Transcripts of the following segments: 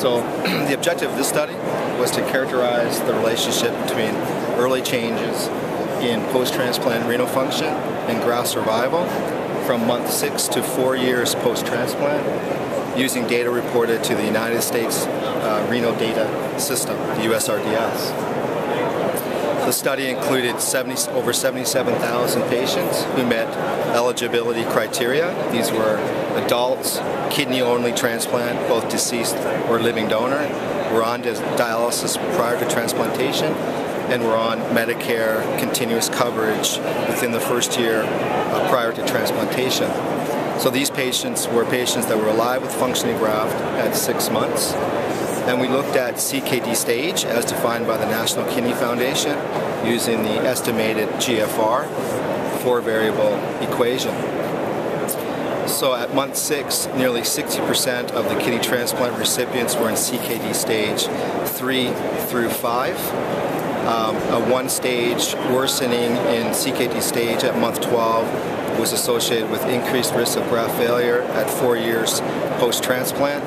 So the objective of this study was to characterize the relationship between early changes in post-transplant renal function and graft survival from month 6 to 4 years post-transplant using data reported to the United States Renal Data System, the USRDS. The study included over 77,000 patients who met eligibility criteria. These were adults, kidney-only transplant, both deceased or living donor, were on dialysis prior to transplantation, and were on Medicare continuous coverage within the first year prior to transplantation. So these patients were patients that were alive with functioning graft at 6 months. And we looked at CKD stage as defined by the National Kidney Foundation using the estimated GFR 4-variable equation. So at month 6, nearly 60% of the kidney transplant recipients were in CKD stage 3 through 5. A one-stage worsening in CKD stage at month 12 was associated with increased risk of graft failure at 4 years post-transplant,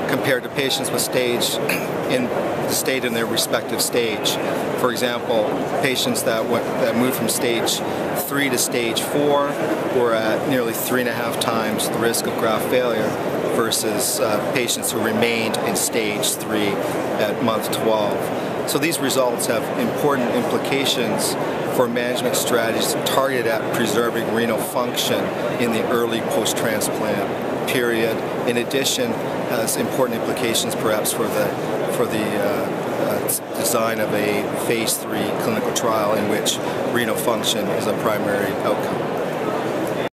compared to patients with stayed in their respective stage. For example, patients that moved from stage 3 to stage 4 were at nearly 3.5 times the risk of graft failure versus patients who remained in stage 3 at month 12. So these results have important implications for management strategies targeted at preserving renal function in the early post-transplant period. In addition, has important implications perhaps for the design of a phase 3 clinical trial in which renal function is a primary outcome.